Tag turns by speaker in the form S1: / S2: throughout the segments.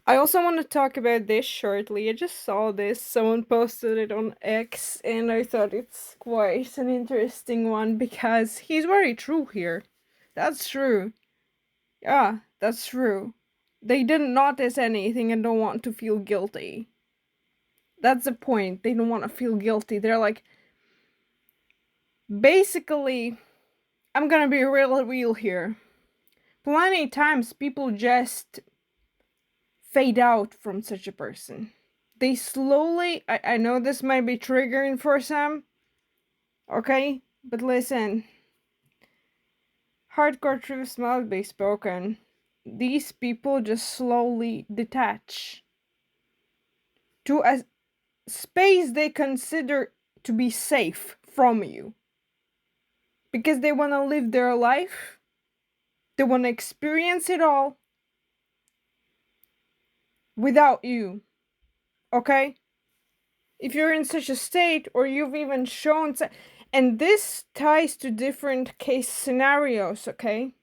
S1: I also want to talk about this shortly. I just saw this. Someone posted it on X, and I thought it's quite an interesting one because he's very true here. That's true. Yeah, that's true. They didn't notice anything and don't want to feel guilty. That's the point. They don't want to feel guilty. They're like, basically, I'm gonna be real here. Plenty times people just fade out from such a person. They slowly, I know this might be triggering for some, okay? But listen, hardcore truths must be spoken. These people just slowly detach to a space they consider to be safe from you. Because they want to live their life, they want to experience it all without you, okay? If you're in such a state, or you've even shown, and this ties to different case scenarios, okay?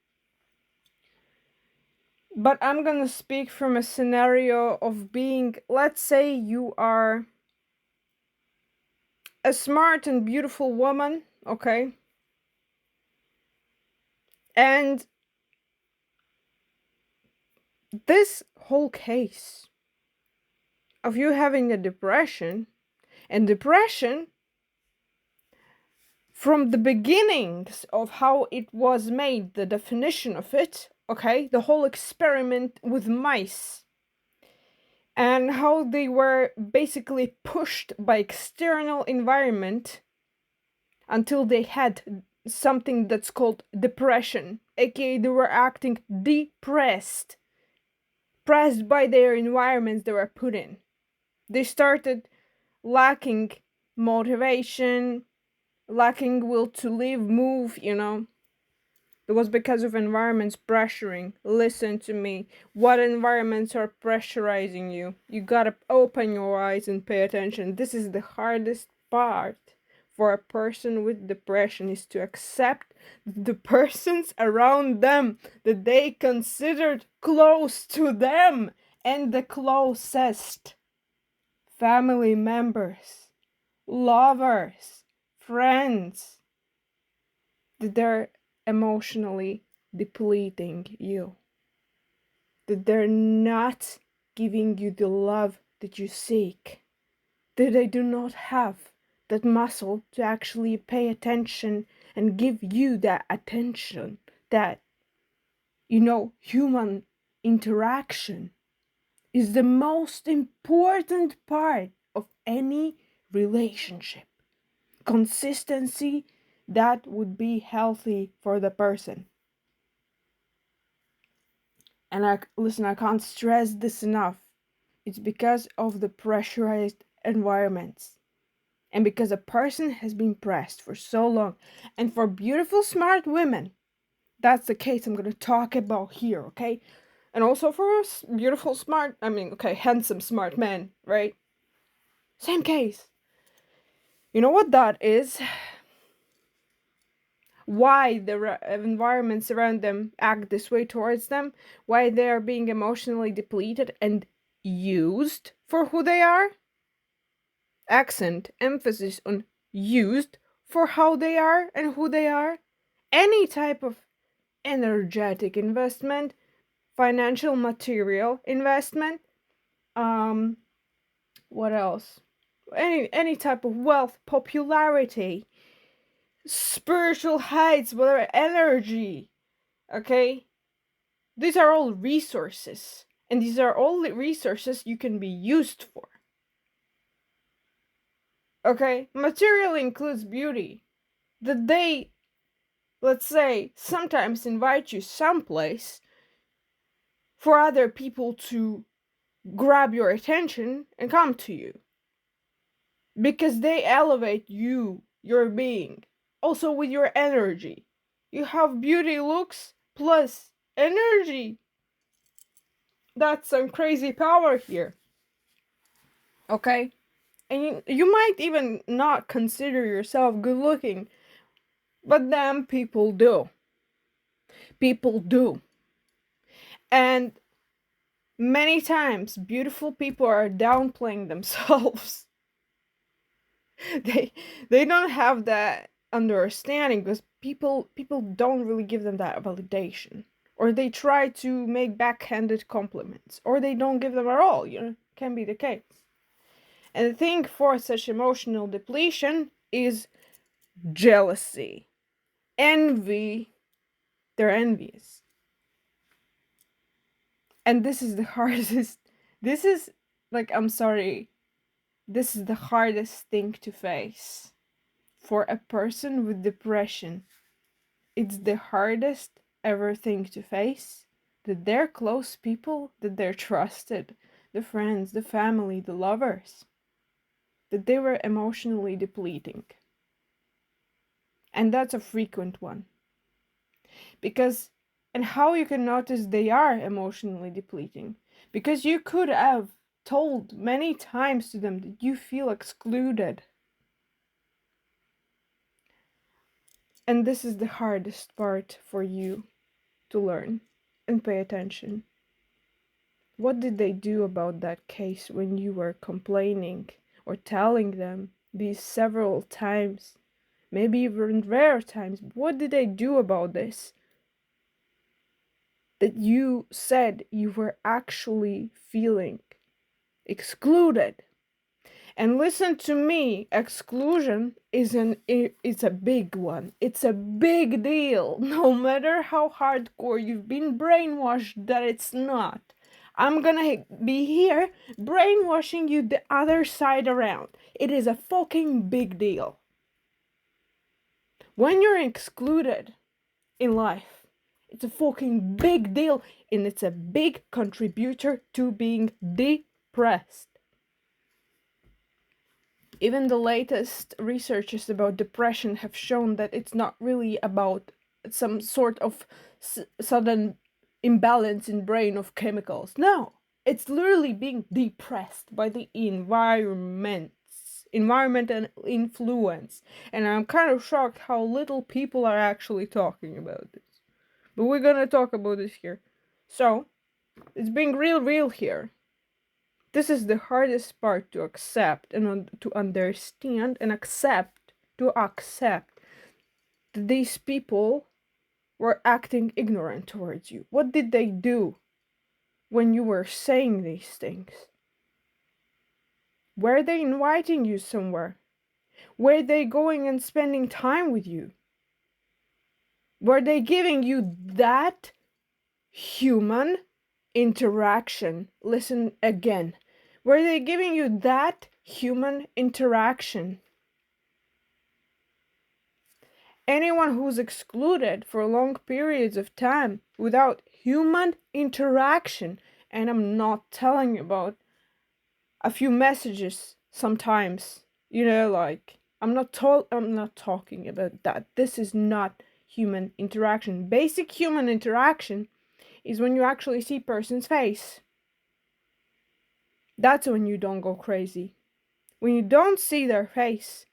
S1: But I'm gonna speak from a scenario of being, let's say you are a smart and beautiful woman, okay? And this whole case of you having a depression, and depression from the beginnings of how it was made, the definition of it, okay, the whole experiment with mice, and how they were basically pushed by external environment until they had something that's called depression, aka they were acting depressed, pressed by their environments they were put in. They started lacking motivation, lacking will to live, move, you know. It was because of environments pressuring. Listen to me. What environments are pressurizing you? You gotta open your eyes and pay attention. This is the hardest part for a person with depression, is to accept the persons around them that they considered close to them and the closest family members, lovers, friends, that they're emotionally depleting you, that they're not giving you the love that you seek, that they do not have that muscle to actually pay attention and give you that attention, that, human interaction is the most important part of any relationship. Consistency that would be healthy for the person. And I can't stress this enough. It's because of the pressurized environments. And because a person has been pressed for so long. And for beautiful, smart women, that's the case I'm going to talk about here, okay? And also for beautiful, smart, handsome, smart men, right? Same case. You know what that is? Why the environments around them act this way towards them, why they are being emotionally depleted and used for who they are. Accent, emphasis on used for how they are and who they are. Any type of energetic investment, financial material investment, um, what else? Any type of wealth, popularity, spiritual heights, whatever, energy, okay? These are all resources, and these are all the resources you can be used for. Okay? Material includes beauty. That they, let's say, sometimes invite you someplace for other people to grab your attention and come to you. Because they elevate you, your being. Also with your energy. You have beauty looks plus energy. That's some crazy power here. Okay? And you might even not consider yourself good looking, but then people do. People do. And Many times, beautiful people are downplaying themselves. they they don't have that understanding because people don't really give them that validation, or they try to make backhanded compliments, or they don't give them at all. Can be the case. And the thing for such emotional depletion is jealousy, envy. They're envious. And this is the hardest. This is, like, I'm sorry, this is the hardest thing to face for a person with depression. It's the hardest ever thing to face, that they're close people, that they're trusted, the friends, the family, the lovers, that they were emotionally depleting. And that's a frequent one. Because, and how you can notice they are emotionally depleting, because you could have told many times to them that you feel excluded. And this is the hardest part for you to learn and pay attention. What did they do about that case when you were complaining or telling them these several times, maybe even rare times? What did they do about this? That you said you were actually feeling excluded. And listen to me, exclusion it's a big one. It's a big deal. No matter how hardcore you've been brainwashed that it's not. I'm gonna be here brainwashing you the other side around. It is a fucking big deal. When you're excluded in life, it's a fucking big deal, and it's a big contributor to being depressed. Even the latest researches about depression have shown that it's not really about some sort of sudden imbalance in brain of chemicals. No, it's literally being depressed by the environment and influence. And I'm kind of shocked how little people are actually talking about this. But we're gonna talk about this here. So, it's being real here. This is the hardest part to accept and to understand and accept that these people were acting ignorant towards you. What did they do when you were saying these things? Were they inviting you somewhere? Were they going and spending time with you? Were they giving you that human interaction? Listen again. Were they giving you that human interaction? Anyone who's excluded for long periods of time without human interaction, and I'm not telling about a few messages sometimes, like I'm not talking about that. This is not human interaction. Basic human interaction is when you actually see person's face. That's when you don't go crazy. When you don't see their face,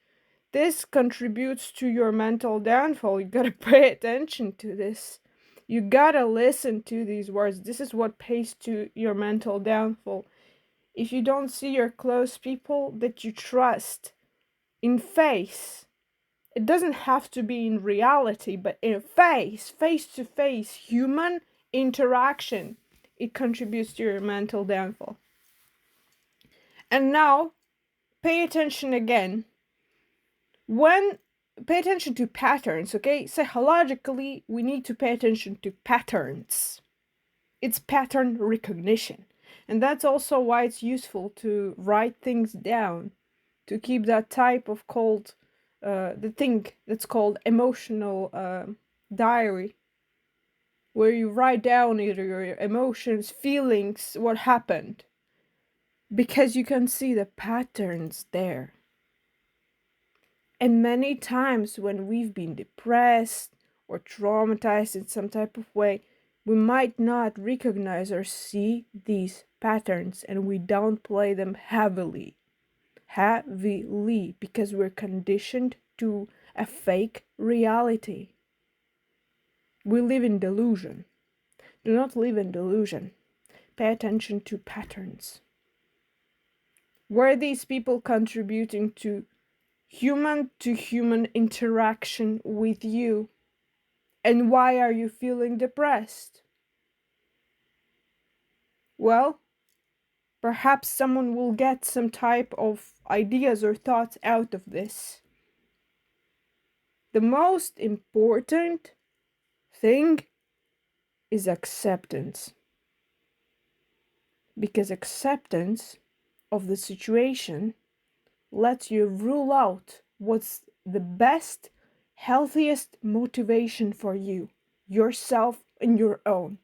S1: this contributes to your mental downfall. You gotta pay attention to this. You gotta listen to these words. This is what pays to your mental downfall. If you don't see your close people that you trust in face, it doesn't have to be in reality, but in face to face, human interaction, it contributes to your mental downfall. And now, pay attention again. Pay attention to patterns, okay? Psychologically, we need to pay attention to patterns. It's pattern recognition. And that's also why it's useful to write things down, to keep that type of the thing that's called emotional diary, where you write down either your emotions, feelings, what happened, because you can see the patterns there. And many times when we've been depressed or traumatized in some type of way, we might not recognize or see these patterns, and we downplay them heavily, because we're conditioned to a fake reality. We live in delusion. Do not live in delusion. pay attention to patterns. Were these people contributing to human interaction with you? And why are you feeling depressed? Well, perhaps someone will get some type of ideas or thoughts out of this. The most important thing is acceptance. Because acceptance of the situation lets you rule out what's the best, healthiest motivation for you, yourself, and your own.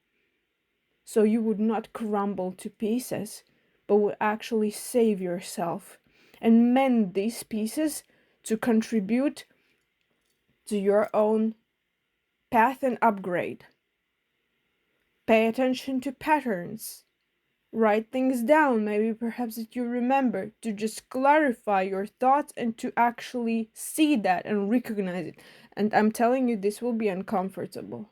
S1: So you would not crumble to pieces, but would actually save yourself and mend these pieces to contribute to your own path and upgrade. Pay attention to patterns. Write things down, maybe perhaps that you remember, to just clarify your thoughts and to actually see that and recognize it. And I'm telling you, this will be uncomfortable.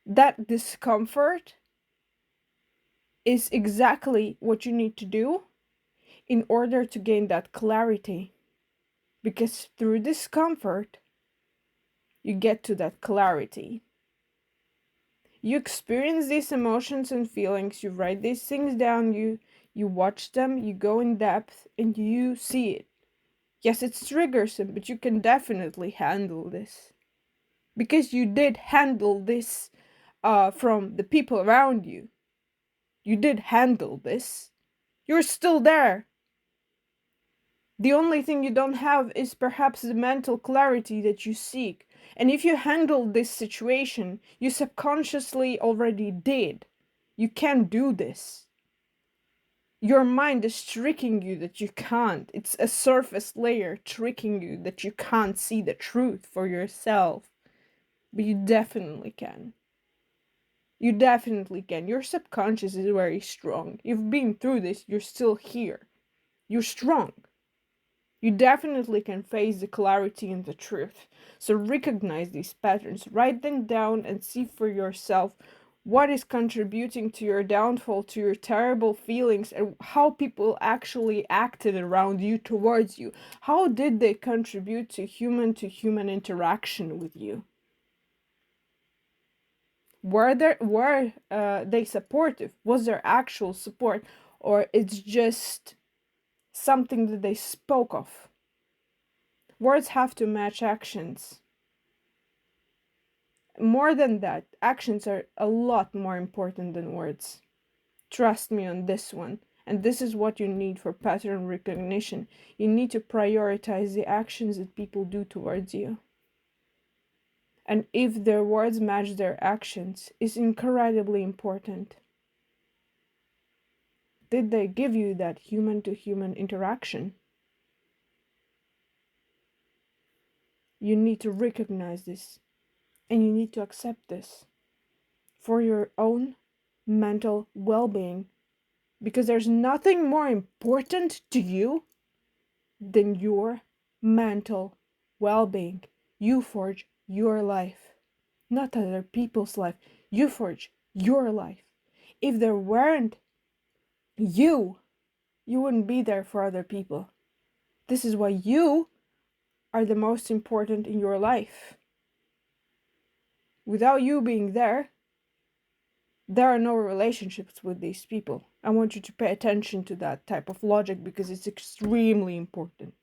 S1: That discomfort is exactly what you need to do in order to gain that clarity. Because through discomfort, you get to that clarity. You experience these emotions and feelings, you write these things down, you watch them, you go in depth, and you see it. Yes, it's triggersome, but you can definitely handle this. Because you did handle this from the people around you. You did handle this. You're still there. The only thing you don't have is perhaps the mental clarity that you seek. And if you handle this situation, you subconsciously already did. You can't do this. Your mind is tricking you that you can't. It's a surface layer tricking you that you can't see the truth for yourself. But you definitely can. You definitely can. Your subconscious is very strong. You've been through this, you're still here. You're strong. You definitely can face the clarity and the truth. So recognize these patterns, write them down, and see for yourself what is contributing to your downfall, to your terrible feelings, and how people actually acted around you, towards you. How did they contribute to human interaction with you? Were they supportive? Was there actual support, or it's just something that they spoke of? Words have to match actions. More than that, actions are a lot more important than words. Trust me on this one. And this is what you need for pattern recognition. You need to prioritize the actions that people do towards you. And if their words match their actions is incredibly important. Did they give you that human-to-human interaction? You need to recognize this. And you need to accept this for your own mental well-being, because there's nothing more important to you than your mental well-being. You forge your life, not other people's life. You forge your life. If there weren't you, you wouldn't be there for other people. This is why you are the most important in your life. Without you being there are no relationships with these people. I want you to pay attention to that type of logic because it's extremely important.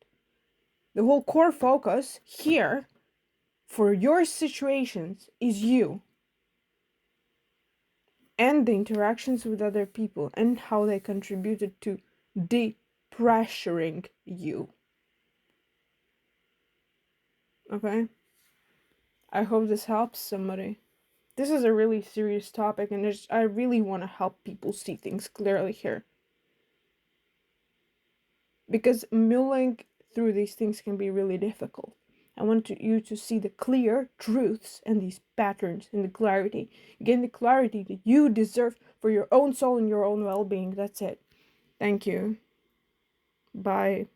S1: The whole core focus here for your situations is you and the interactions with other people and how they contributed to depressuring you. Okay? I hope this helps somebody. This is a really serious topic, and I really want to help people see things clearly here. Because mulling through these things can be really difficult. I want you to see the clear truths and these patterns and the clarity. Gain the clarity that you deserve for your own soul and your own well-being. That's it. Thank you. Bye.